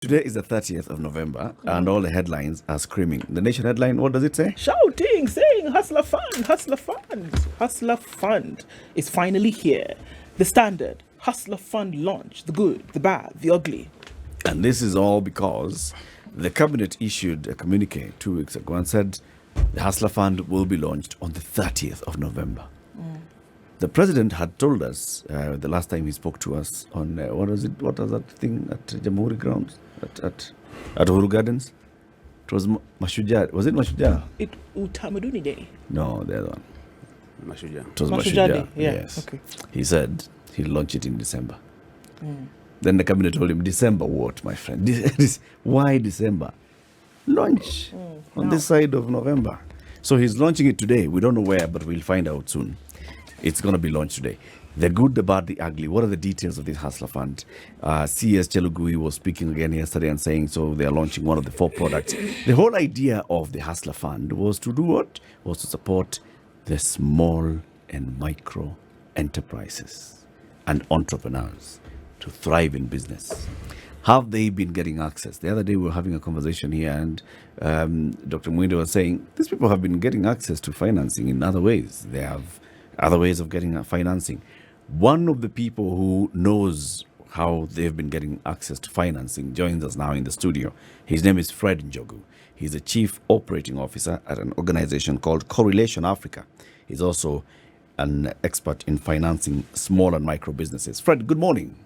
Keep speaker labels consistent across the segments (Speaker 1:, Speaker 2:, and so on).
Speaker 1: Today is the 30th of November, and all the headlines are screaming. The Nation headline, what does it say?
Speaker 2: Shouting, saying Hustler Fund, Hustler Fund, Hustler Fund is finally here. The Standard Hustler Fund launch, the good, the bad, the ugly.
Speaker 1: And this is all because the cabinet issued a communique 2 weeks ago and said the Hustler Fund will be launched on the 30th of November. The president had told us the last time he spoke to us on what was that thing at Jamhuri grounds at Uhuru Gardens? It was Mashujaa. Was it Mashujaa?
Speaker 2: It Utamaduni Day.
Speaker 1: No, the other one.
Speaker 3: Mashujaa.
Speaker 1: It was
Speaker 2: Mashujaa Day. Yeah.
Speaker 1: Yes.
Speaker 2: Okay.
Speaker 1: He said he'll launch it in December. Then the cabinet told him, December what, my friend? Why December? Launch on this side of November. So he's launching it today. We don't know where, but we'll find out soon. It's going to be launched today. The good, the bad, the ugly. What are the details of this Hustler Fund? CS Chelugui was speaking again yesterday and saying, so they are launching one of the 4 products. The whole idea of the Hustler Fund was to do what? Was to support the small and micro enterprises and entrepreneurs to thrive in business. Have they been getting access? The other day we were having a conversation here and Dr. Mwinde was saying, these people have been getting access to financing in other ways. They have other ways of getting financing. One of the people who knows how they've been getting access to financing joins us now in the studio. His name is Fred Njogu. He's the Chief Operating Officer at an organization called Correlation Africa. He's also an expert in financing small and micro businesses. Fred, good morning.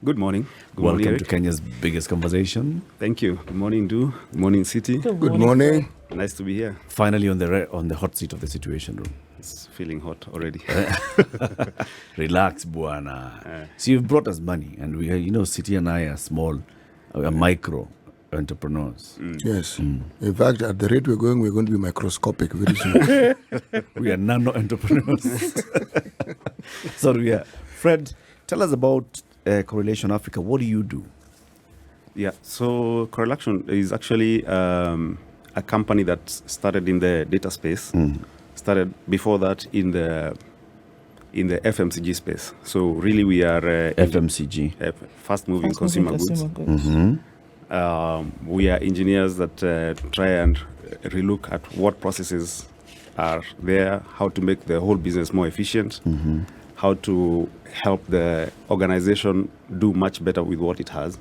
Speaker 3: Good morning. Good
Speaker 1: Welcome
Speaker 3: morning,
Speaker 1: to Kenya's biggest conversation.
Speaker 3: Thank you. Good morning, Du. Good morning, City.
Speaker 4: Good morning.
Speaker 3: Nice to be here.
Speaker 1: Finally on the hot seat of the Situation Room.
Speaker 3: It's feeling hot already.
Speaker 1: Relax, Buana. So you've brought us money, and we, City and I are small, micro entrepreneurs.
Speaker 4: Yes. In fact, at the rate we're going to be microscopic very soon.
Speaker 1: We are nano entrepreneurs. So Fred, tell us about Correlation Africa. What do you do?
Speaker 3: Yeah. So Correlation is actually a company that started in the data space. Started before that in the FMCG space. So really we are
Speaker 1: FMCG,
Speaker 3: fast-moving consumer goods. We are engineers that try and relook at what processes are there, how to make the whole business more efficient, how to help the organization do much better with what it has.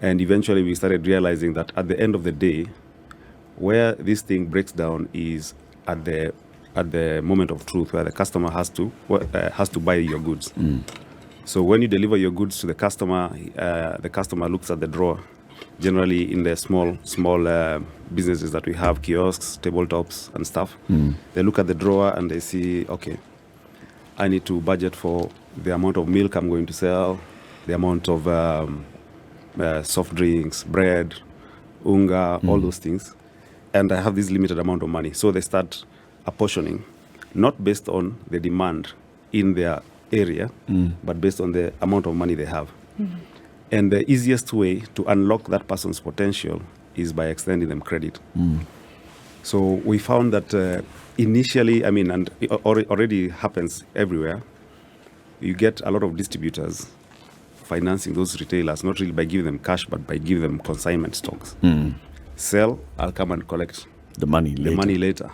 Speaker 3: And eventually we started realizing that at the end of the day, where this thing breaks down is at the moment of truth, where the customer has to buy your goods. So when you deliver your goods to the customer looks at the drawer. Generally, in the small businesses that we have, kiosks, tabletops, and stuff, they look at the drawer and they see, okay, I need to budget for the amount of milk I'm going to sell, the amount of soft drinks, bread, unga, all those things, and I have this limited amount of money. So they start apportioning, not based on the demand in their area, but based on the amount of money they have. And the easiest way to unlock that person's potential is by extending them credit. So we found that initially, and it already happens everywhere, you get a lot of distributors financing those retailers, not really by giving them cash, but by giving them consignment stocks. Sell, I'll come and collect
Speaker 1: the money later.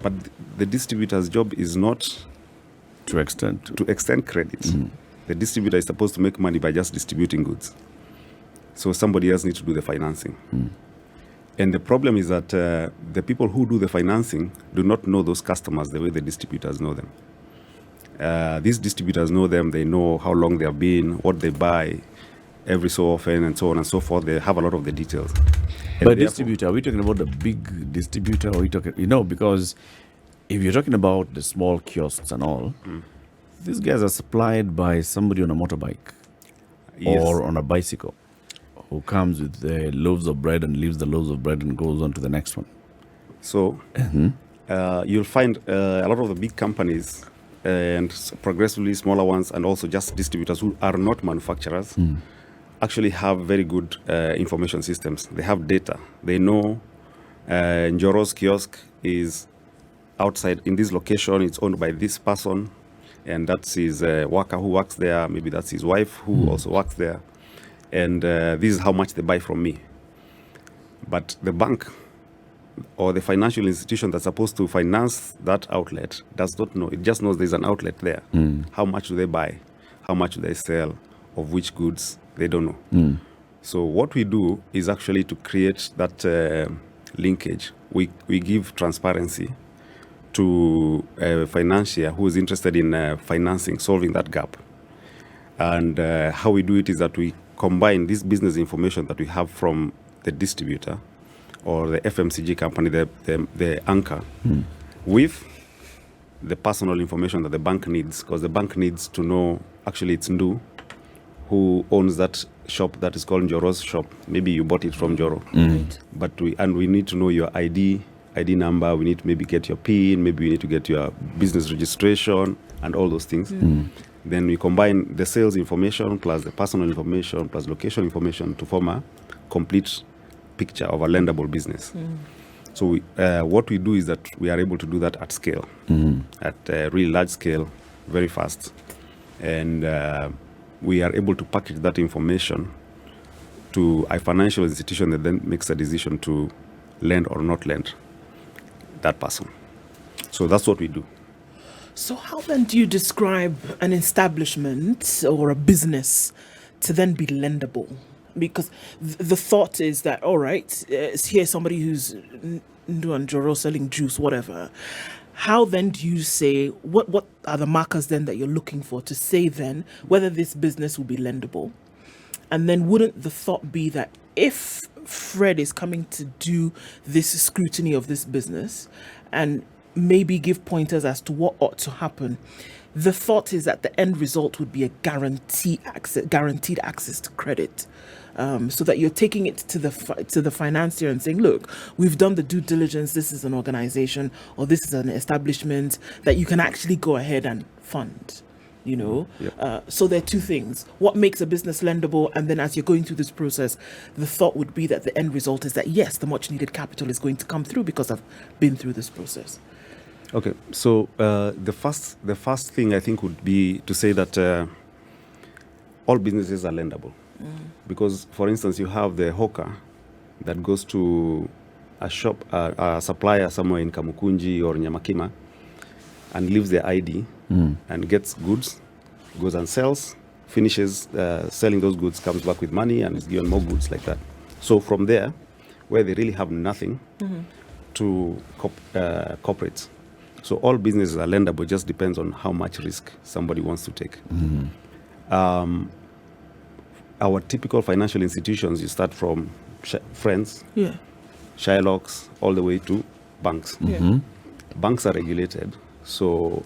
Speaker 3: But the distributor's job is not
Speaker 1: to extend
Speaker 3: credit. The distributor is supposed to make money by just distributing goods. So somebody else needs to do the financing. And the problem is that the people who do the financing do not know those customers the way the distributors know them. These distributors know them. They know how long they have been, what they buy every so often, and so on and so forth. They have a lot of the details.
Speaker 1: But distributor, are we talking about the big distributor, or are we talking, because if you're talking about the small kiosks and all, these guys are supplied by somebody on a motorbike or on a bicycle who comes with the loaves of bread and leaves the loaves of bread and goes on to the next one.
Speaker 3: So you'll find a lot of the big companies and progressively smaller ones, and also just distributors who are not manufacturers, actually have very good information systems. They have data. They know Njoro's kiosk is outside in this location. It's owned by this person. And that's his worker who works there. Maybe that's his wife who also works there. and this is how much they buy from me. But the bank or the financial institution that's supposed to finance that outlet does not know. It just knows there's an outlet there. How much do they buy? How much do they sell? Of which goods? They don't know. So what we do is actually to create that linkage. We give transparency to a financier who is interested in financing, solving that gap. And how we do it is that we combine this business information that we have from the distributor or the FMCG company, the anchor, with the personal information that the bank needs, because the bank needs to know, actually it's Ndu who owns that shop that is called Njoro's shop. Maybe you bought it from Njoro. But we need to know your ID number, we need to maybe get your PIN, maybe we need to get your business registration and all those things. Then we combine the sales information plus the personal information plus location information to form a complete picture of a lendable business. So what we do is that we are able to do that at scale, at a really large scale, very fast. And we are able to package that information to a financial institution that then makes a decision to lend or not lend that person. So that's what we do.
Speaker 2: So how then do you describe an establishment or a business to then be lendable? Because the thought is that, all right, here's somebody who's doing Njoro, selling juice, whatever. How then do you say, what are the markers then that you're looking for to say then whether this business will be lendable? And then wouldn't the thought be that if Fred is coming to do this scrutiny of this business and maybe give pointers as to what ought to happen, the thought is that the end result would be a guaranteed access to credit, so that you're taking it to the financier and saying, look, we've done the due diligence, this is an organization or this is an establishment that you can actually go ahead and fund. So there are two things: what makes a business lendable, and then as you're going through this process, the thought would be that the end result is that yes, the much needed capital is going to come through because I've been through this process.
Speaker 3: Okay, so the first thing I think would be to say that all businesses are lendable, because, for instance, you have the hawker that goes to a shop, a supplier somewhere in Kamukunji or Nyamakima, and leaves their ID and gets goods, goes and sells, finishes selling those goods, comes back with money and is given more goods like that. So from there, where they really have nothing, to corporates. So all businesses are lendable, just depends on how much risk somebody wants to take. Our typical financial institutions, you start from Friends, Shylocks, all the way to banks. Banks are regulated, so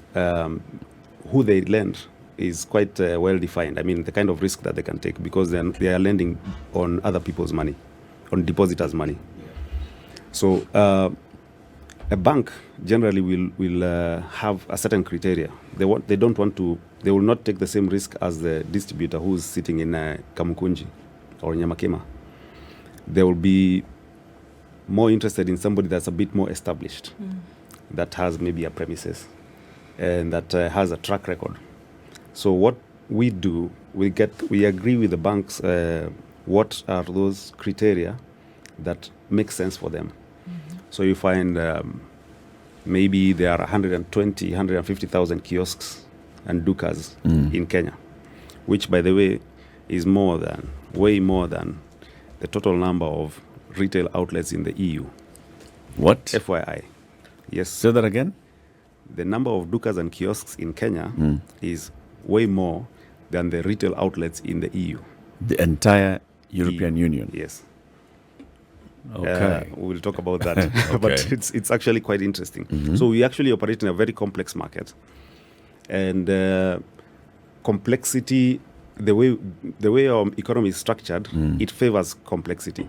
Speaker 3: who they lend is quite well defined. I mean, the kind of risk that they can take, because they are lending on other people's money, on depositors' money. So a bank generally will have a certain criteria. They will not take the same risk as the distributor who's sitting in Kamukunji or Nyamakima. They will be more interested in somebody that's a bit more established, that has maybe a premises and that has a track record. So what we do, we agree with the banks what are those criteria that make sense for them. So you find maybe there are 150,000 kiosks and dukas in Kenya, which, by the way, is way more than the total number of retail outlets in the EU.
Speaker 1: What?
Speaker 3: FYI. Yes.
Speaker 1: Say that again?
Speaker 3: The number of dukas and kiosks in Kenya is way more than the retail outlets in the EU.
Speaker 1: The entire European Union?
Speaker 3: Yes.
Speaker 1: Okay.
Speaker 3: We'll talk about that.
Speaker 1: Okay.
Speaker 3: But it's actually quite interesting. So we actually operate in a very complex market. And complexity, the way our economy is structured, it favors complexity.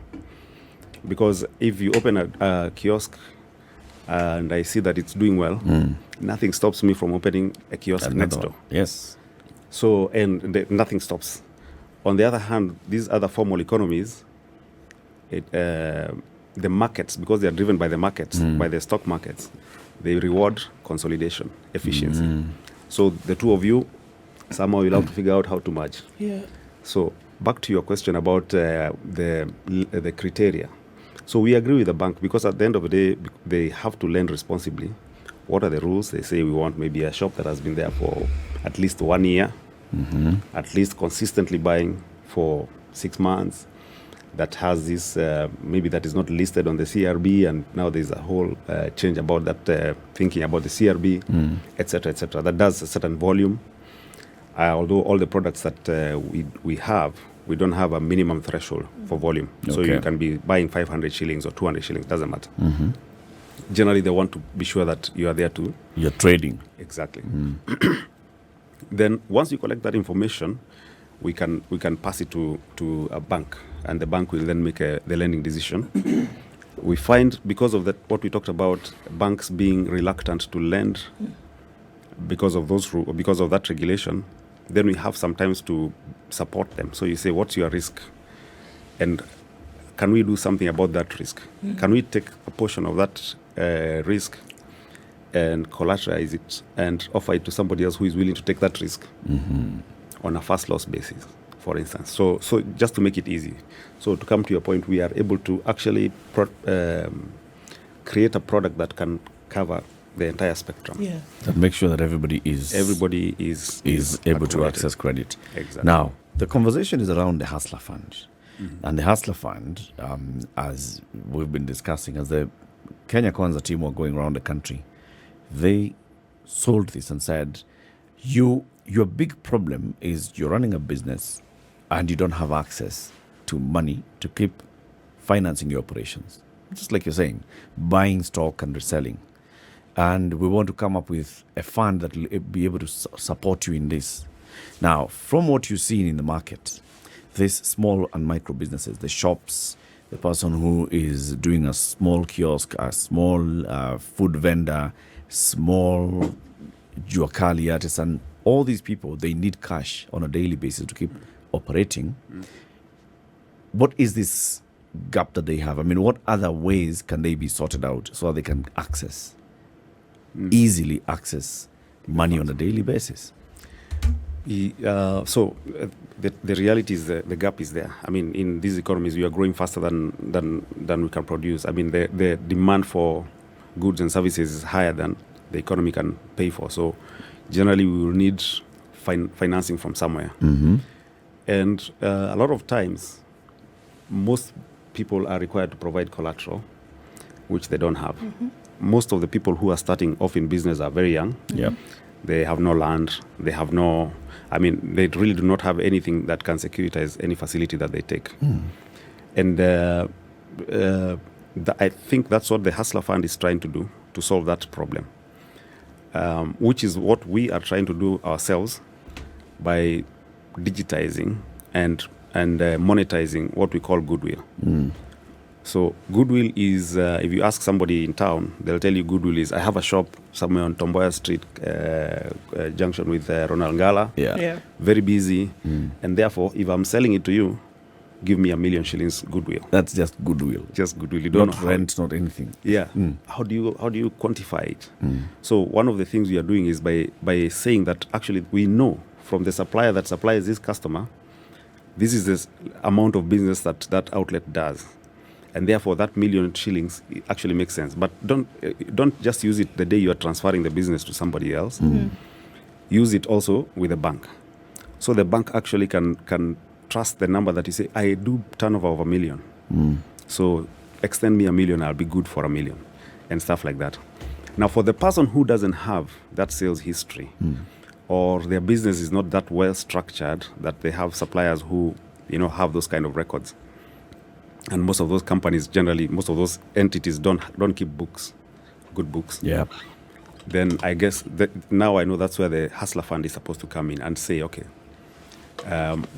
Speaker 3: Because if you open a kiosk and I see that it's doing well, nothing stops me from opening a kiosk next door.
Speaker 1: Yes.
Speaker 3: So, nothing stops. On the other hand, these other formal economies, the markets, because they are driven by the markets, by the stock markets, they reward consolidation, efficiency. So the two of you, somehow you'll have to figure out how to merge.
Speaker 2: Yeah.
Speaker 3: So back to your question about the criteria. So we agree with the bank, because at the end of the day, they have to lend responsibly. What are the rules? They say we want maybe a shop that has been there for at least 1 year, at least consistently buying for 6 months, that has this, maybe that is not listed on the CRB, and now there's a whole change about that, thinking about the CRB, etc., that does a certain volume. Although all the products that we have, we don't have a minimum threshold for volume. So you can be buying 500 shillings or 200 shillings, doesn't matter. Generally, they want to be sure that you are there too.
Speaker 1: You're trading.
Speaker 3: Exactly. Then once you collect that information, we can pass it to a bank, and the bank will then make the lending decision. We find, because of that, what we talked about, banks being reluctant to lend because of those because of that regulation, then we have sometimes to support them. So you say, what's your risk? And can we do something about that risk? Can we take a portion of that risk and collateralize it and offer it to somebody else who is willing to take that risk on a first loss basis, for instance? So just to make it easy. So to come to your point, we are able to actually create a product that can cover the entire spectrum.
Speaker 2: Yeah.
Speaker 1: That make sure that everybody is able to access credit.
Speaker 3: Exactly.
Speaker 1: Now, the conversation is around the Hustler Fund. And the Hustler Fund, as we've been discussing, as the Kenya Kwanza team were going around the country, they sold this and said, your big problem is you're running a business and you don't have access to money to keep financing your operations. Just like you're saying, buying stock and reselling. And we want to come up with a fund that will be able to support you in this. Now, from what you've seen in the market, these small and micro businesses, the shops, the person who is doing a small kiosk, a small food vendor, small juakali artisan, all these people, they need cash on a daily basis to keep operating. What is this gap that they have? I mean, what other ways can they be sorted out so they can easily access money on a daily basis?
Speaker 3: So the reality is the gap is there. I mean, in these economies, we are growing faster than we can produce. I mean, the demand for goods and services is higher than the economy can pay for. So generally, we will need financing from somewhere. And a lot of times, most people are required to provide collateral, which they don't have. Most of the people who are starting off in business are very young. They have no land. They have they really do not have anything that can securitize any facility that they take. And I think that's what the Hustler Fund is trying to do, to solve that problem, which is what we are trying to do ourselves by digitizing and monetizing what we call goodwill. So goodwill is, if you ask somebody in town, they'll tell you goodwill is, I have a shop somewhere on Tomboya Street, junction with Ronald Ngala, very busy, and therefore, if I'm selling it to you, give me 1 million shillings goodwill.
Speaker 1: That's just goodwill.
Speaker 3: Just goodwill. You don't
Speaker 1: not rent, not anything.
Speaker 3: Yeah. How do you quantify it? So one of the things we are doing is by saying that actually we know from the supplier that supplies this customer, this is the amount of business that outlet does. And therefore, that 1 million shillings actually makes sense. But don't just use it the day you are transferring the business to somebody else. Use it also with the bank. So the bank actually can trust the number that you say, I do turnover of 1 million. So extend me 1 million, I'll be good for 1 million, and stuff like that. Now, for the person who doesn't have that sales history, or their business is not that well structured, that they have suppliers who have those kind of records. And most of those companies, generally, most of those entities don't keep good books.
Speaker 1: Yeah.
Speaker 3: Then I guess now I know that's where the Hustler Fund is supposed to come in and say, okay,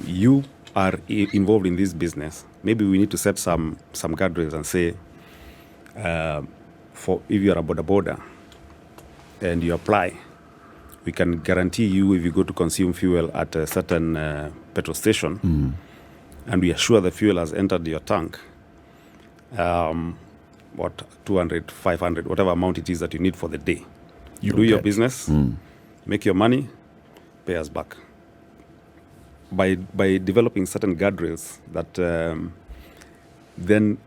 Speaker 3: you are involved in this business. Maybe we need to set some guardrails and say, for if you are a border and you apply, we can guarantee you if you go to consume fuel at a certain petrol station. And we are sure the fuel has entered your tank, 200, 500, whatever amount it is that you need for the day. You do your business, make your money, pay us back. by developing certain guardrails that then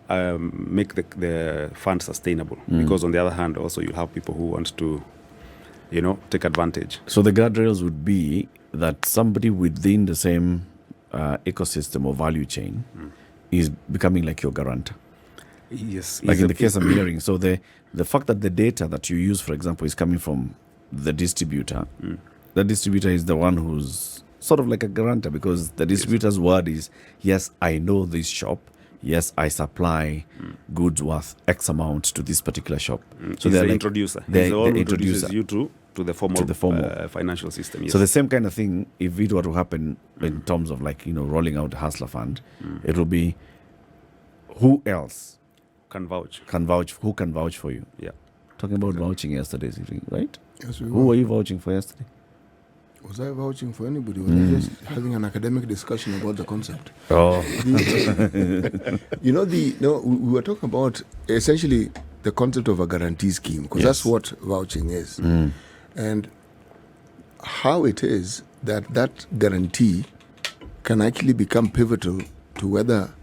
Speaker 3: make the fund sustainable. Because on the other hand, also you have people who want to, take advantage.
Speaker 1: So the guardrails would be that somebody within the same ecosystem or value chain is becoming like your guarantor.
Speaker 3: Yes.
Speaker 1: Like in the case I'm hearing. So the fact that the data that you use, for example, is coming from the distributor, the distributor is the one who's sort of like a guarantor, because the distributor's word is, yes, I know this shop. Yes, I supply goods worth X amount to this particular shop.
Speaker 3: So they're the introducer. He's the one who introduces you to the formal financial system. Yes.
Speaker 1: So the same kind of thing, if it were to happen in terms of rolling out a Hustler Fund, it will be who else
Speaker 3: can vouch.
Speaker 1: Who can vouch for you?
Speaker 3: Yeah.
Speaker 1: Talking about vouching yesterday, right?
Speaker 4: Yes,
Speaker 1: who were you vouching for yesterday?
Speaker 4: Was I vouching for anybody? Was I just having an academic discussion about the concept?
Speaker 1: Oh.
Speaker 4: We were talking about essentially the concept of a guarantee scheme, because that's what vouching is. And how it is that guarantee can actually become pivotal to whether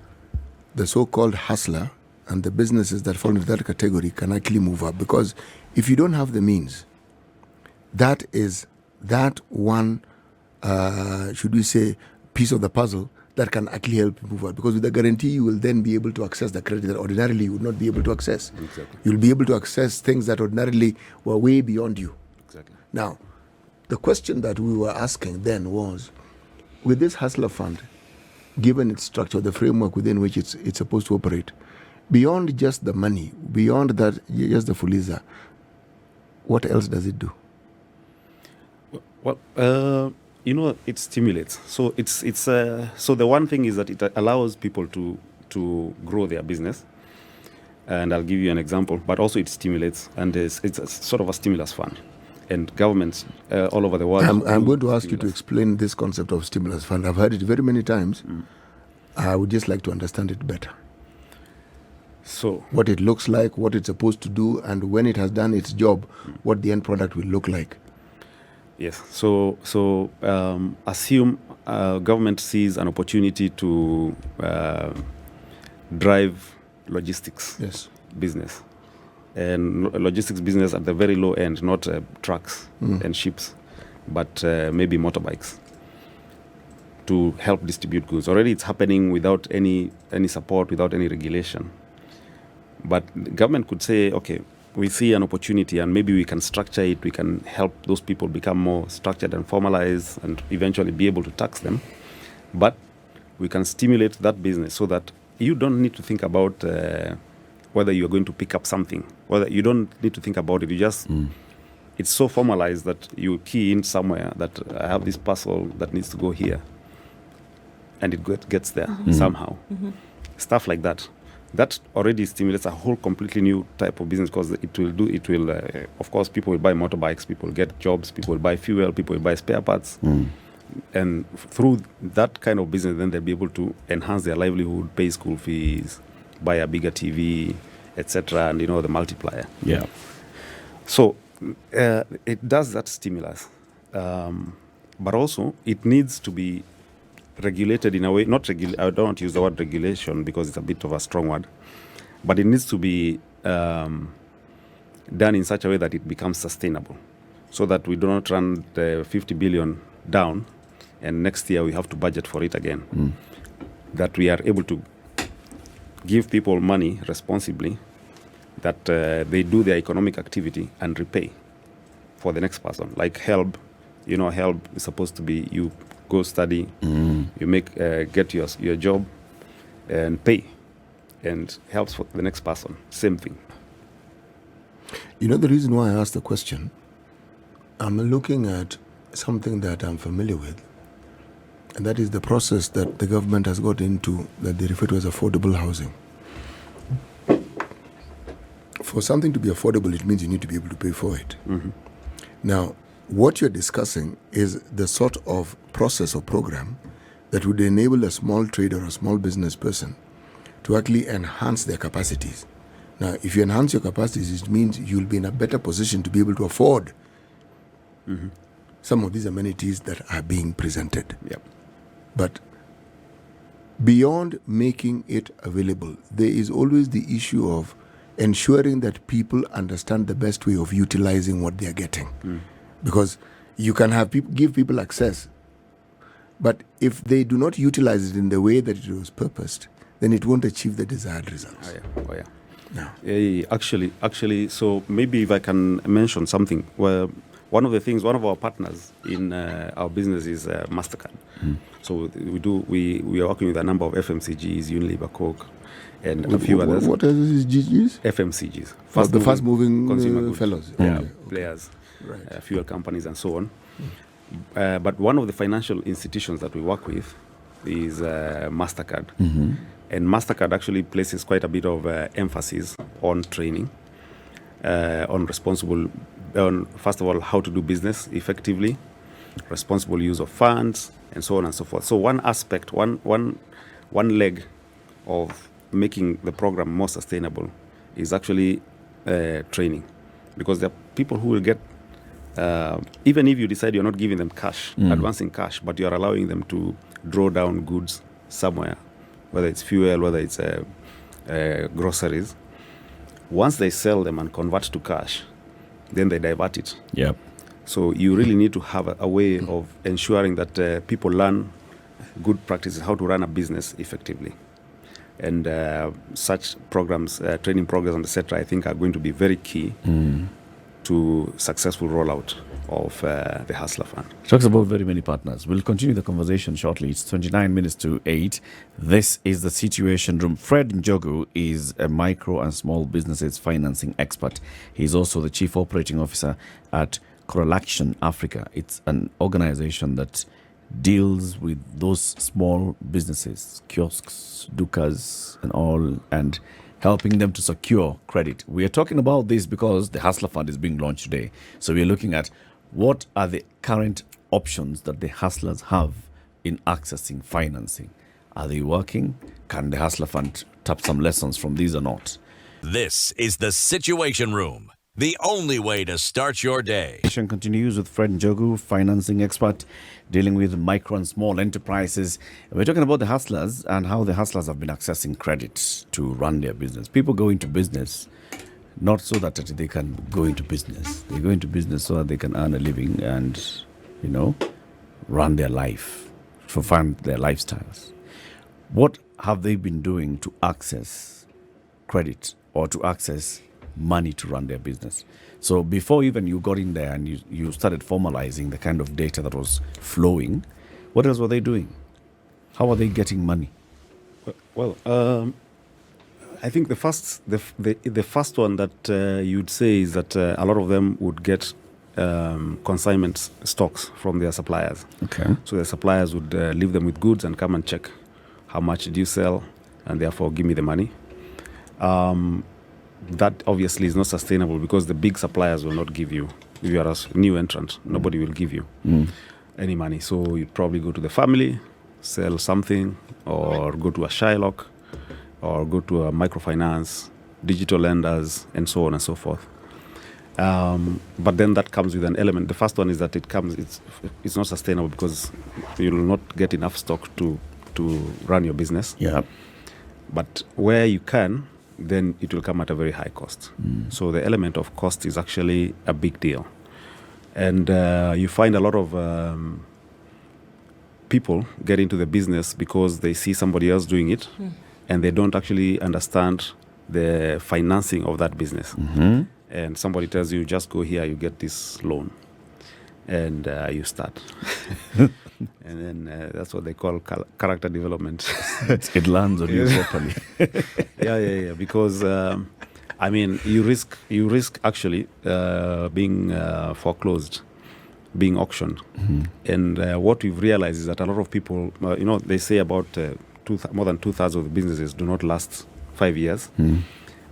Speaker 4: the so-called hustler and the businesses that fall into that category can actually move up. Because if you don't have the means, that is that one, should we say, piece of the puzzle that can actually help you move out. Because with the guarantee, you will then be able to access the credit that ordinarily you would not be able to access.
Speaker 3: Exactly.
Speaker 4: You'll be able to access things that ordinarily were way beyond you.
Speaker 3: Exactly.
Speaker 4: Now, the question that we were asking then was, with this Hustler Fund, given its structure, the framework within which it's supposed to operate, beyond just the money, beyond that, just the Fuliza, what else does it do?
Speaker 3: Well, it stimulates. So so the one thing is that it allows people to grow their business, and I'll give you an example. But also it stimulates, and it's a sort of a stimulus fund, and governments all over the world.
Speaker 4: I'm going to ask you to explain this concept of stimulus fund. I've heard it very many times. I would just like to understand it better.
Speaker 3: So
Speaker 4: what it looks like, what it's supposed to do, and when it has done its job, what the end product will look like.
Speaker 3: Yes. So assume government sees an opportunity to drive logistics business, and logistics business at the very low end, not trucks and ships, but maybe motorbikes, to help distribute goods. Already it's happening without any support, without any regulation. But the government could say, okay, we see an opportunity and maybe we can structure it, we can help those people become more structured and formalized and eventually be able to tax them. But we can stimulate that business so that you don't need to think about whether you're going to pick up something, whether you don't need to think about it. You just, it's so formalized that you key in somewhere that I have this parcel that needs to go here, and it gets there somehow. Stuff like that. That already stimulates a whole completely new type of business, because of course, people will buy motorbikes, people will get jobs, people will buy fuel, people will buy spare parts. And through that kind of business, then they'll be able to enhance their livelihood, pay school fees, buy a bigger TV, etc., and the multiplier.
Speaker 1: Yeah.
Speaker 3: So it does that stimulus. But also, it needs to be regulated in a way, I don't want to use the word regulation because it's a bit of a strong word, but it needs to be done in such a way that it becomes sustainable, so that we do not run the 50 billion down and next year we have to budget for it again. That we are able to give people money responsibly, that they do their economic activity and repay for the next person. Like HELB, HELB is supposed to be you go study, you get your job and pay, and helps for the next person. Same thing.
Speaker 4: The reason why I asked the question, I'm looking at something that I'm familiar with, and that is the process that the government has got into that they refer to as affordable housing. For something to be affordable, it means you need to be able to pay for it. Now, what you're discussing is the sort of process or program that would enable a small trader or a small business person to actually enhance their capacities. Now, if you enhance your capacities, it means you'll be in a better position to be able to afford some of these amenities that are being presented.
Speaker 3: Yep.
Speaker 4: But beyond making it available, there is always the issue of ensuring that people understand the best way of utilizing what they are getting. Because you can have give people access, but if they do not utilize it in the way that it was purposed, then it won't achieve the desired results.
Speaker 3: Oh yeah.
Speaker 4: No.
Speaker 3: Actually, so maybe if I can mention something. Well, one of our partners in our business is MasterCard. So we are working with a number of FMCGs, Unilever, Coke, and a few others.
Speaker 4: What are these GGs?
Speaker 3: FMCGs.
Speaker 4: The fast moving
Speaker 3: consumer goods.
Speaker 4: fellows.
Speaker 3: Yeah,
Speaker 4: Okay.
Speaker 3: players,
Speaker 4: Right.
Speaker 3: fuel companies, and so on. But one of the financial institutions that we work with is MasterCard. And MasterCard actually places quite a bit of emphasis on training, on first of all, how to do business effectively, responsible use of funds, and so on and so forth. So one aspect, one leg of making the program more sustainable is actually training. Because there are people who will get, even if you decide you're not giving them cash, advancing cash, but you're allowing them to draw down goods somewhere, whether it's fuel, whether it's groceries. Once they sell them and convert to cash, then they divert it.
Speaker 1: Yep.
Speaker 3: So you really need to have a way of ensuring that people learn good practices, how to run a business effectively. And such programs, training programs, etc., I think are going to be very key to successful rollout of the Hustler Fund.
Speaker 1: Talks about very many partners. We'll continue the conversation shortly. It's 29 minutes to 8. This is the Situation Room. Fred Njogu is a micro and small businesses financing expert. He's also the Chief Operating Officer at Correlaction Africa. It's an organization that deals with those small businesses, kiosks, dukas, and all, and helping them to secure credit. We are talking about this because the Hustler Fund is being launched today. So we're looking at what are the current options that the hustlers have in accessing financing. Are they working? Can the Hustler Fund tap some lessons from these or not?
Speaker 5: This is the Situation Room, the only way to start your day.
Speaker 1: Conversation continues with Fred Njogu, financing expert, dealing with micro and small enterprises. We're talking about the hustlers and how the hustlers have been accessing credit to run their business. People go into business not so that they can go into business. They go into business so that they can earn a living and, run their life, to fund their lifestyles. What have they been doing to access credit or to access money to run their business? So before even you got in there and you started formalizing the kind of data that was flowing, what else were they doing? How are they getting money?
Speaker 3: Well, I think the first one that you'd say is that a lot of them would get consignment stocks from their suppliers.
Speaker 1: Okay.
Speaker 3: So the suppliers would leave them with goods and come and check how much did you sell, and therefore give me the money. That obviously is not sustainable because the big suppliers will not give you. If you are a new entrant, nobody will give you any money. So you'd probably go to the family, sell something, or go to a Shylock, or go to a microfinance, digital lenders, and so on and so forth. But then that comes with an element. The first one is that it's not sustainable because you will not get enough stock to run your business.
Speaker 1: Yeah.
Speaker 3: But where you can, then it will come at a very high cost. So the element of cost is actually a big deal. And you find a lot of people get into the business because they see somebody else doing it, and they don't actually understand the financing of that business. And somebody tells you, just go here, you get this loan, and you start. And then that's what they call character development.
Speaker 1: It lands on you properly.
Speaker 3: Yeah. Because you risk actually being foreclosed, being auctioned. And what we've realized is that a lot of people, they say about more than 2/3 of the businesses do not last 5 years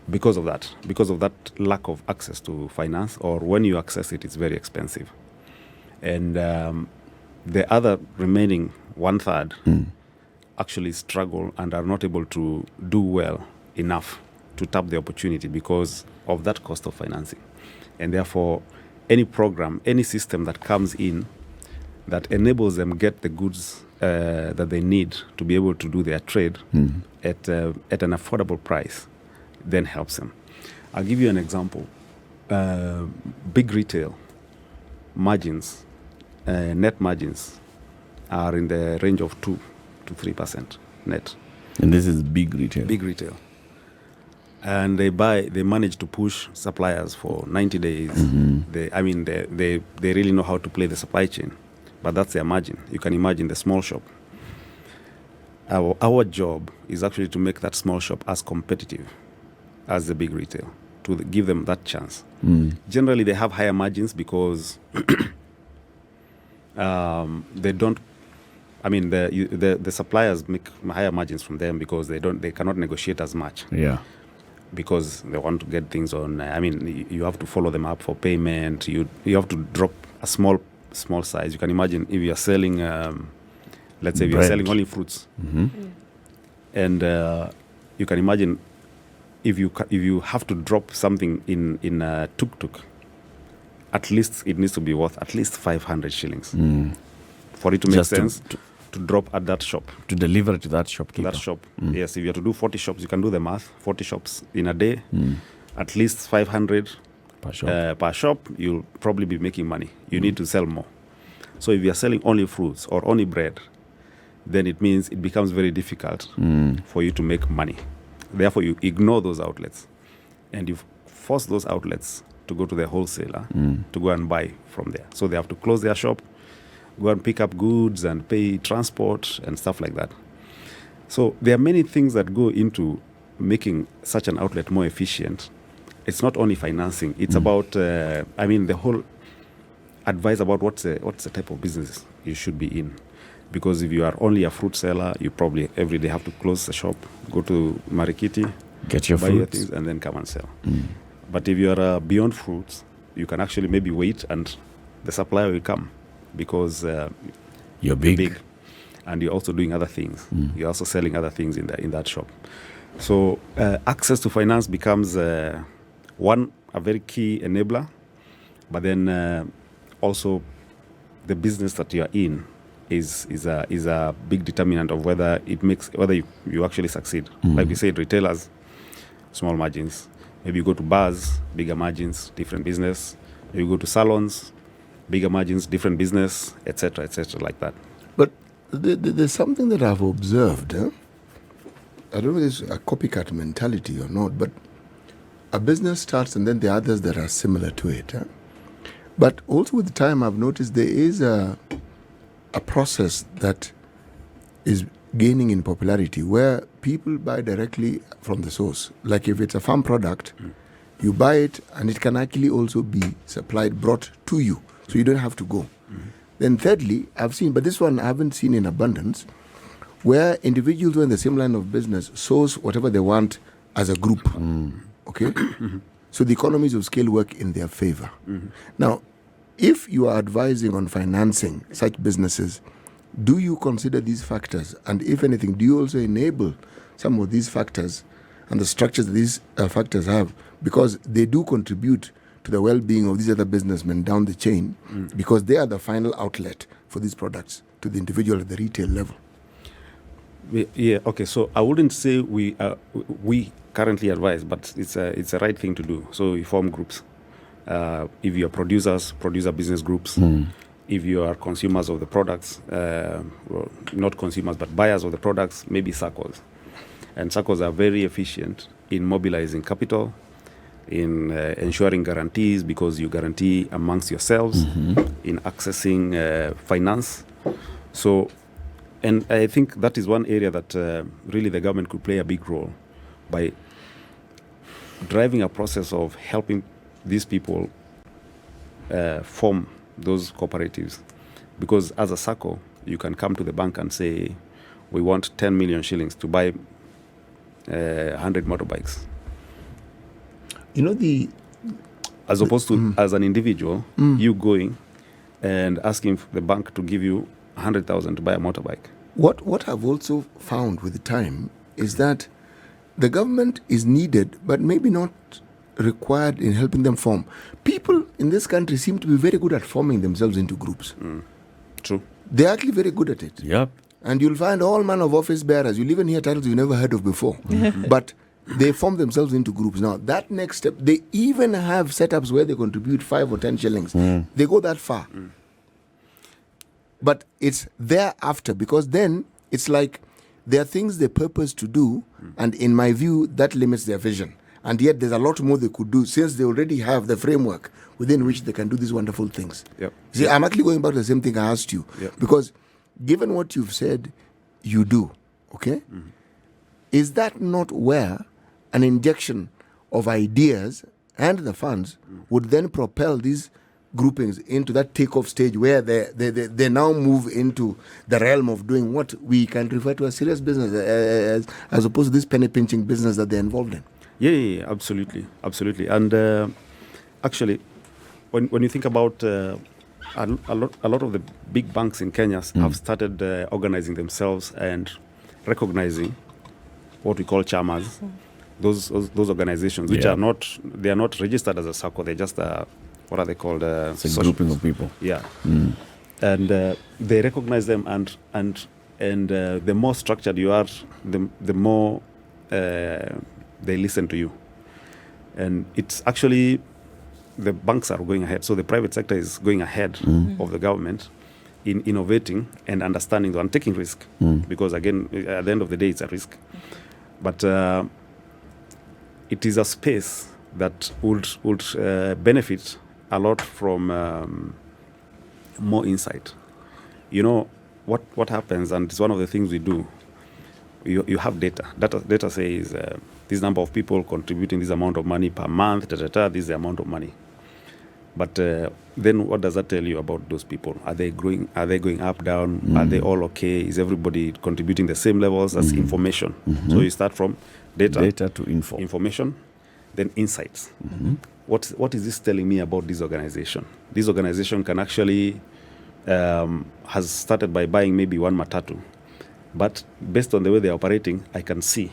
Speaker 3: because of that lack of access to finance, or when you access it, it's very expensive. And the other remaining 1/3 actually struggle and are not able to do well enough to tap the opportunity because of that cost of financing. And therefore, any program, any system that comes in that enables them get the goods that they need to be able to do their trade at an affordable price, then helps them. I'll give you an example. Big retail margins, net margins, are in the range of 2 to 3% net.
Speaker 1: And this is big retail.
Speaker 3: Big retail. And they manage to push suppliers for 90 days. They really know how to play the supply chain, but that's their margin. You can imagine the small shop. Our job is actually to make that small shop as competitive as the big retail, to give them that chance. Generally, they have higher margins because they don't. I mean, the suppliers make higher margins from them because they cannot negotiate as much.
Speaker 1: Yeah.
Speaker 3: Because they want to get things on. You have to follow them up for payment. You have to drop a small size. You can imagine if you are selling, let's say, if you are selling only fruits, and you can imagine if you have to drop something in a tuk-tuk, at least it needs to be worth at least 500 shillings for it to make
Speaker 1: Just
Speaker 3: sense. To drop at that shop.
Speaker 1: To deliver it to that shopkeeper.
Speaker 3: That shop. Yes, if you have to do 40 shops, you can do the math. 40 shops in a day, at least 500 per shop, you'll probably be making money. You need to sell more. So if you are selling only fruits or only bread, then it means it becomes very difficult for you to make money. Therefore, you ignore those outlets and you force those outlets to go to the wholesaler to go and buy from there. So they have to close their shop, go and pick up goods and pay transport and stuff like that. So there are many things that go into making such an outlet more efficient. It's not only financing. It's about, the whole advice about what's the type of business you should be in. Because if you are only a fruit seller, you probably every day have to close the shop, go to Marikiti,
Speaker 1: get your
Speaker 3: buy your
Speaker 1: fruits,
Speaker 3: things, and then come and sell. But if you are beyond fruits, you can actually maybe wait and the supplier will come. Because
Speaker 1: you're big,
Speaker 3: and you're also doing other things. You're also selling other things in that shop. So access to finance becomes a very key enabler, but then also the business that you are in is a big determinant of whether you actually succeed. Like we said, retailers, small margins. Maybe you go to bars, bigger margins, different business. Maybe you go to salons, bigger margins, different business, etc., like that.
Speaker 4: But there's something that I've observed. I don't know if it's a copycat mentality or not, but a business starts and then the others that are similar to it. But also with time, I've noticed there is a process that is gaining in popularity where people buy directly from the source. Like if it's a farm product, you buy it and it can actually also be brought to you. So you don't have to go. Then thirdly, I've seen, but this one I haven't seen in abundance, where individuals who are in the same line of business source whatever they want as a group. Okay? So the economies of scale work in their favor. Now, if you are advising on financing such businesses, do you consider these factors? And if anything, do you also enable some of these factors and the structures that these factors have? Because they do contribute to the well-being of these other businessmen down the chain, because they are the final outlet for these products to the individual at the retail level.
Speaker 3: Yeah. Okay. So I wouldn't say we currently advise, but it's a right thing to do. So we form groups. If you are producer business groups. If you are consumers of the products, well, not consumers but buyers of the products, maybe SACCOs. And SACCOs are very efficient in mobilizing capital, in ensuring guarantees, because you guarantee amongst yourselves, in accessing finance. So, and I think that is one area that really the government could play a big role by driving a process of helping these people form those cooperatives. Because as a SACCO, you can come to the bank and say, we want 10 million shillings to buy 100 motorbikes.
Speaker 4: You know,
Speaker 3: as opposed to as an individual, you going and asking the bank to give you 100,000 to buy a motorbike.
Speaker 4: What I've also found with the time is that the government is needed, but maybe not required in helping them form. People in this country seem to be very good at forming themselves into groups.
Speaker 3: True.
Speaker 4: They're actually very good at it.
Speaker 1: Yep.
Speaker 4: And you'll find all manner of office bearers. You'll even hear titles you've never heard of before. But they form themselves into groups. Now, that next step, they even have setups where they contribute 5 or 10 shillings. They go that far. But it's thereafter, because then it's like there are things they purpose to do, and in my view, that limits their vision. And yet there's a lot more they could do since they already have the framework within which they can do these wonderful things.
Speaker 3: Yep.
Speaker 4: See, I'm actually going back to the same thing I asked you.
Speaker 3: Yep.
Speaker 4: Because given what you've said, you do, okay? Is that not where an injection of ideas and the funds would then propel these groupings into that takeoff stage where they now move into the realm of doing what we can refer to as serious business as opposed to this penny pinching business that they're involved in?
Speaker 3: Yeah, absolutely. And actually, when you think about a lot of the big banks in Kenya have started organizing themselves and recognizing what we call chamas, those organizations which are not registered as a SACCO. They're just what are they called?
Speaker 1: It's a grouping of people.
Speaker 3: Yeah, and they recognize them, and the more structured you are, the more they listen to you. And it's actually the banks are going ahead. So the private sector is going ahead of the government in innovating and understanding and taking risk. Because again, at the end of the day, it's a risk. But it is a space that would benefit a lot from more insight. You know, what happens, and it's one of the things we do, you have data. Data says this number of people contributing this amount of money per month, this is the amount of money. But then what does that tell you about those people? Are they growing? Are they going up, down? Are they all okay? Is everybody contributing the same levels? That's information. So you start from data
Speaker 1: to info.
Speaker 3: Information, then insights. What is this telling me about this organization? This organization can actually has started by buying maybe one matatu. But based on the way they're operating, I can see.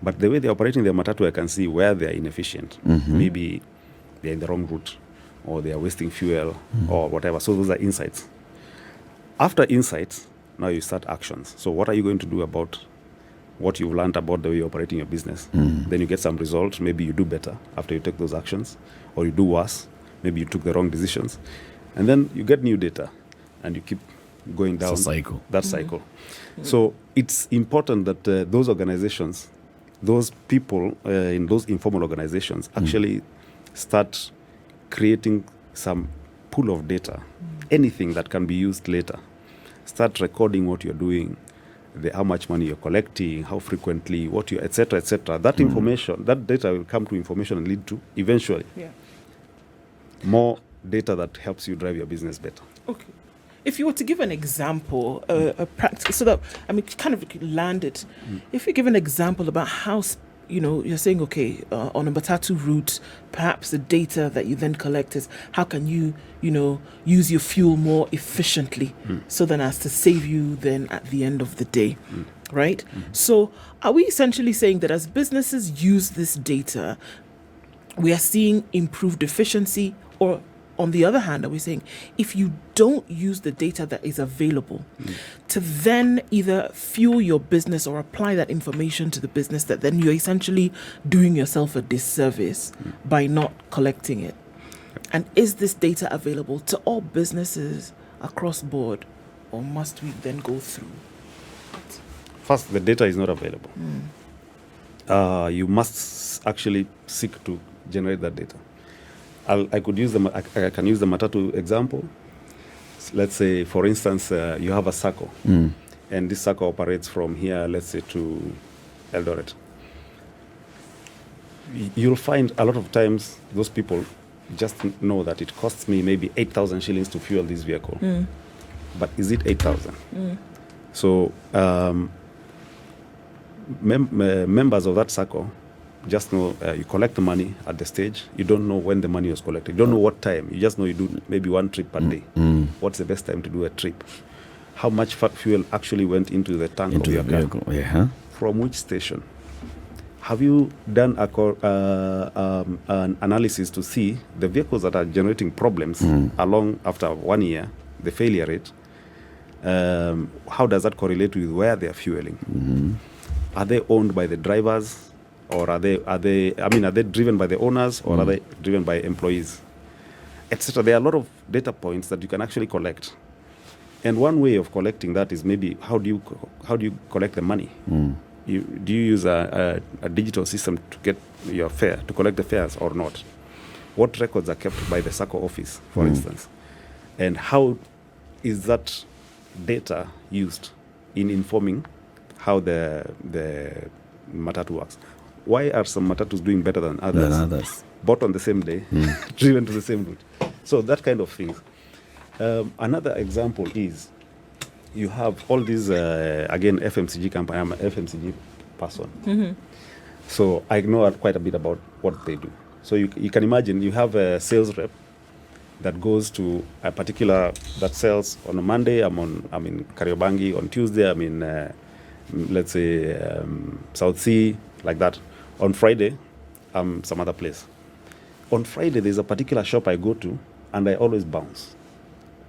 Speaker 3: But the way they're operating their matatu, I can see where they're inefficient. Maybe they're in the wrong route, or they are wasting fuel, or whatever. So those are insights. After insights, now you start actions. So what are you going to do about what you've learned about the way you're operating your business? Then you get some results. Maybe you do better after you take those actions, or you do worse. Maybe you took the wrong decisions. And then you get new data, and you keep going down
Speaker 1: It's a cycle.
Speaker 3: that cycle. So it's important that those organizations, those people in those informal organizations actually start creating some pool of data, anything that can be used later. Start recording what you're doing, how much money you're collecting, how frequently, what you, etc., etc. That information, that data will come to information and lead to eventually more data that helps you drive your business better.
Speaker 2: Okay. If you were to give an example, a practice, so that, I mean, kind of landed. If you give an example about how, you're saying, okay, on a Matatu route, perhaps the data that you then collect is how can you, use your fuel more efficiently so then as to save you then at the end of the day, right? So are we essentially saying that as businesses use this data, we are seeing improved efficiency? Or on the other hand, are we saying if you don't use the data that is available to then either fuel your business or apply that information to the business, that then you're essentially doing yourself a disservice by not collecting it? And is this data available to all businesses across board, or must we then go through?
Speaker 3: First, the data is not available. You must actually seek to generate that data. I can use the Matatu example. Let's say, for instance, you have a SACCO, and this SACCO operates from here, let's say, to Eldoret. You'll find a lot of times those people just know that it costs me maybe 8,000 shillings to fuel this vehicle. But is it 8,000? So members of that SACCO just know you collect the money at the stage. You don't know when the money was collected. You don't know what time. You just know you do maybe one trip per day. What's the best time to do a trip? How much fuel actually went into the tank of your car? From which station? Have you done an analysis to see the vehicles that are generating problems along after 1 year, the failure rate? how does that correlate with where they are fueling? Are they owned by the drivers, or are they driven by the owners, or are they driven by employees, etc.? There are a lot of data points that you can actually collect. And one way of collecting that is maybe how do you collect the money? Do you use a digital system to get your fare, to collect the fares, or not? What records are kept by the SACCO office, for instance? And how is that data used in informing how the matatu works? Why are some matatus doing better than others? Bought on the same day, driven to the same route. So that kind of things. Another example is you have all these, again, FMCG company. I'm an FMCG person. So I know quite a bit about what they do. So you can imagine you have a sales rep that goes to a particular, that sells on a Monday, I'm in Kariobangi. On Tuesday, I'm in, let's say, South Sea, like that. On Friday, I'm some other place. On Friday, there's a particular shop I go to, and I always bounce.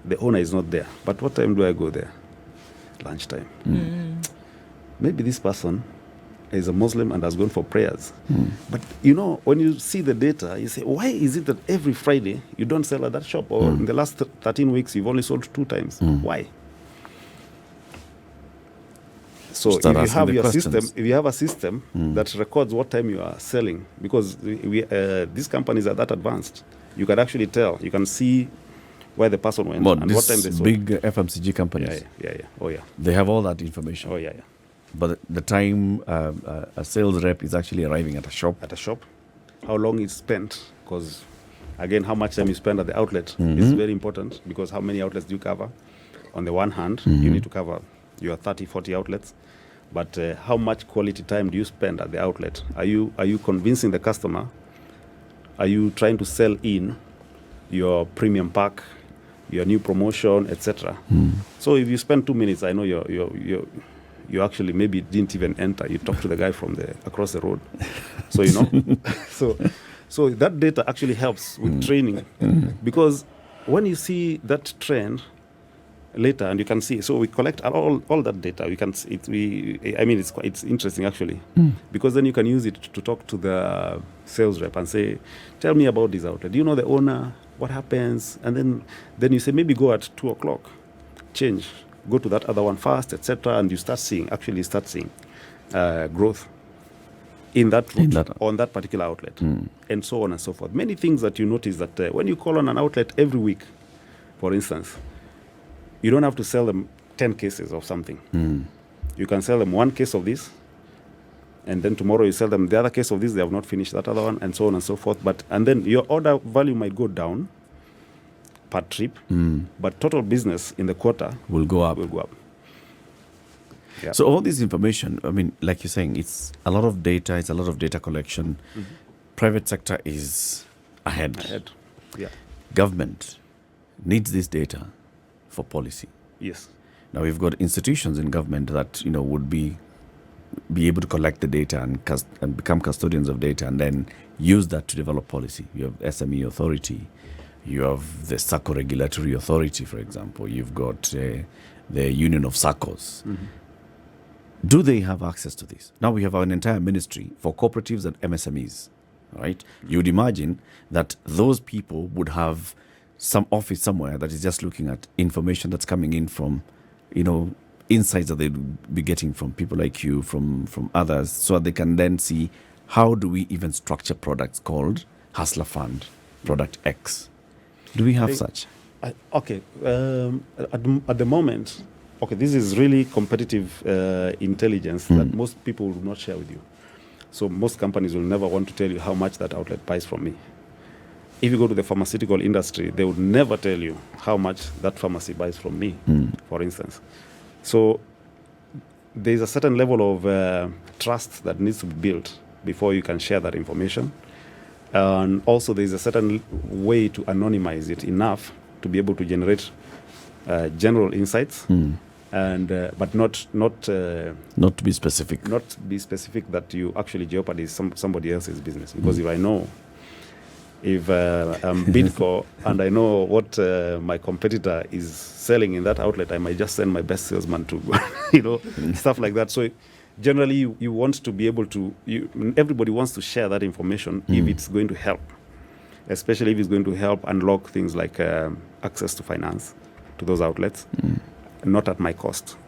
Speaker 3: The owner is not there. But what time do I go there? Lunchtime. Maybe this person is a Muslim and has gone for prayers. But when you see the data, you say, why is it that every Friday you don't sell at that shop? Or in the last 13 weeks, you've only sold 2 times? Why? So if you have a system that records what time you are selling, because these companies are that advanced, you can actually tell. You can see where the person went and what time they sold.
Speaker 1: Big FMCG companies.
Speaker 3: Yeah. Oh, yeah.
Speaker 1: They have all that information.
Speaker 3: Oh, yeah.
Speaker 1: But the time a sales rep is actually arriving at a shop.
Speaker 3: How long it's spent, because, again, how much time you spend at the outlet is very important, because how many outlets do you cover? On the one hand, you need to cover your 30, 40 outlets. But how much quality time do you spend at the outlet? Are you convincing the customer? Are you trying to sell in your premium pack, your new promotion, etc.? So if you spend 2 minutes, I know you actually maybe didn't even enter. You talk to the guy from across the road. So so that data actually helps with training, because when you see that trend later, and you can see, so we collect all that data. We can it's interesting actually, because then you can use it to talk to the sales rep and say, tell me about this outlet. Do you know the owner? What happens? And then you say, maybe go at 2:00, change, go to that other one first, etc. And you start seeing growth in that route, on that particular outlet, and so on and so forth. Many things that you notice that when you call on an outlet every week, for instance, you don't have to sell them 10 cases of something. You can sell them 1 case of this, and then tomorrow you sell them the other case of this. They have not finished that other one, and so on and so forth. And then your order value might go down per trip, but total business in the quarter
Speaker 1: will go up.
Speaker 3: Yeah.
Speaker 1: So all this information, like you're saying, it's a lot of data. It's a lot of data collection. Private sector is ahead.
Speaker 3: Yeah.
Speaker 1: Government needs this data for policy.
Speaker 3: Yes.
Speaker 1: Now we've got institutions in government that would be able to collect the data and become custodians of data, and then use that to develop policy. You have SME authority, you have the SACCO regulatory authority, for example. You've got the Union of SACCOs. Do they have access to this? Now we have an entire ministry for cooperatives and MSMEs. Right? You would imagine that those people would have some office somewhere that is just looking at information that's coming in from, insights that they'd be getting from people like you, from others, so that they can then see how do we even structure products called Hustler Fund, Product X. Do we have such?
Speaker 3: Okay. At the moment, this is really competitive intelligence that most people will not share with you. So most companies will never want to tell you how much that outlet buys from me. If you go to the pharmaceutical industry, they would never tell you how much that pharmacy buys from me, for instance. So there's a certain level of trust that needs to be built before you can share that information. And also there's a certain way to anonymize it enough to be able to generate general insights, and but not
Speaker 1: to be specific.
Speaker 3: Not be specific that you actually jeopardize somebody else's business. Because if I know If I'm Bidco and I know what my competitor is selling in that outlet, I might just send my best salesman to, stuff like that. So generally, you want to be able to, everybody wants to share that information if it's going to help, especially if it's going to help unlock things like access to finance to those outlets, not at my cost.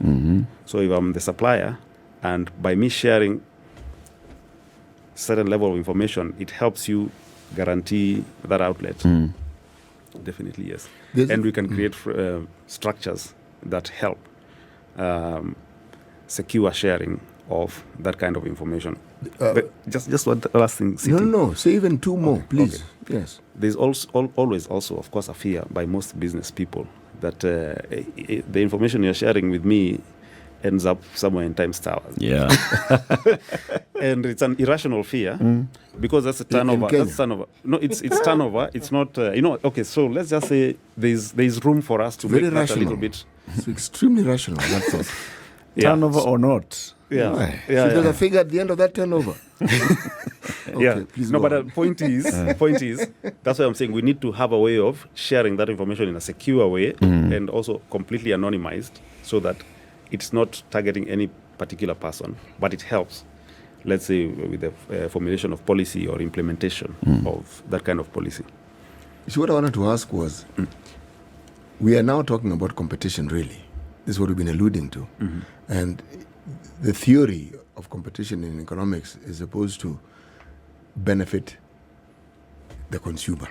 Speaker 3: So if I'm the supplier, and by me sharing certain level of information, it helps you guarantee that outlet. Definitely, yes. And we can create structures that help secure sharing of that kind of information. But just one last thing.
Speaker 4: No. Say even two more, please. Okay. Yes.
Speaker 3: There's always, of course, a fear by most business people that the information you're sharing with me ends up somewhere in Times Towers.
Speaker 1: Yeah.
Speaker 3: And it's an irrational fear because that's a turnover. That's turnover. No, it's turnover. It's not, okay, so let's just say there's room for us to
Speaker 4: Very
Speaker 3: make
Speaker 4: rational.
Speaker 3: that a little bit.
Speaker 4: It's extremely rational. That's all.
Speaker 1: Turnover or not.
Speaker 3: Yeah.
Speaker 4: Why?
Speaker 3: Yeah,
Speaker 4: So there's
Speaker 3: yeah.
Speaker 4: a figure at the end of that turnover.
Speaker 3: Yeah.
Speaker 4: Please
Speaker 3: No,
Speaker 4: go
Speaker 3: but
Speaker 4: on.
Speaker 3: the point is, that's why I'm saying we need to have a way of sharing that information in a secure way and also completely anonymized so that it's not targeting any particular person, but it helps, let's say, with the formulation of policy or implementation of that kind of policy.
Speaker 4: See, what I wanted to ask was, we are now talking about competition, really. This is what we've been alluding to. And the theory of competition in economics is supposed to benefit the consumer.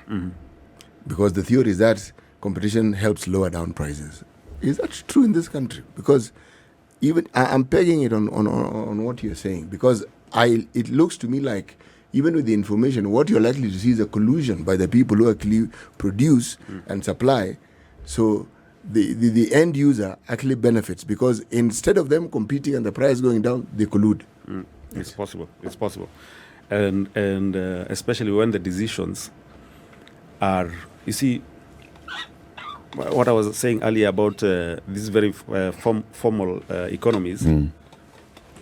Speaker 4: Because the theory is that competition helps lower down prices. Is that true in this country? Because even I'm pegging it on what you're saying, because it looks to me like even with the information, what you're likely to see is a collusion by the people who actually produce and supply. So the end user actually benefits because instead of them competing and the price going down, they collude.
Speaker 3: It's possible. It's possible. And especially when the decisions are, you see, what I was saying earlier about these very formal economies,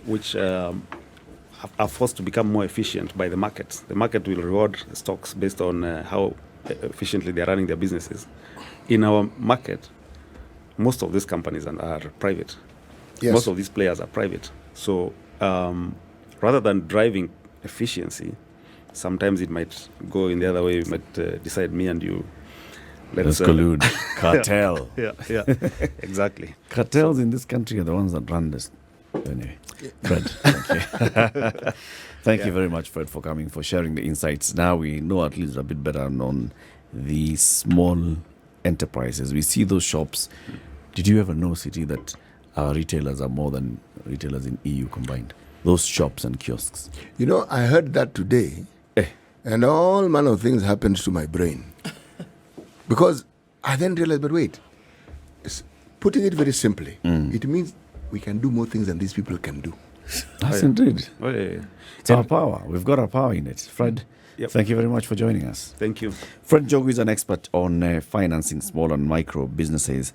Speaker 3: which are forced to become more efficient by the market. The market will reward stocks based on how efficiently they're running their businesses. In our market, most of these companies are private.
Speaker 4: Yes.
Speaker 3: Most of these players are private. So rather than driving efficiency, sometimes it might go in the other way. We might decide, me and you,
Speaker 1: Let's collude. Cartel.
Speaker 3: Yeah, exactly.
Speaker 1: Cartels in this country are the ones that run this. Anyway, Fred, thank you. Thank you very much, Fred, for coming, for sharing the insights. Now we know at least a bit better on the small enterprises. We see those shops. Did you ever know, City, that our retailers are more than retailers in EU combined? Those shops and kiosks.
Speaker 4: You know, I heard that today, and all manner of things happened to my brain. Because I then realized, but wait, putting it very simply, it means we can do more things than these people can do.
Speaker 1: That's indeed.
Speaker 3: Oh, yeah.
Speaker 1: It's our power. We've got our power in it. Fred,
Speaker 3: Yep.
Speaker 1: thank you very much for joining us.
Speaker 3: Thank you.
Speaker 1: Fred Njogu is an expert on financing small and micro businesses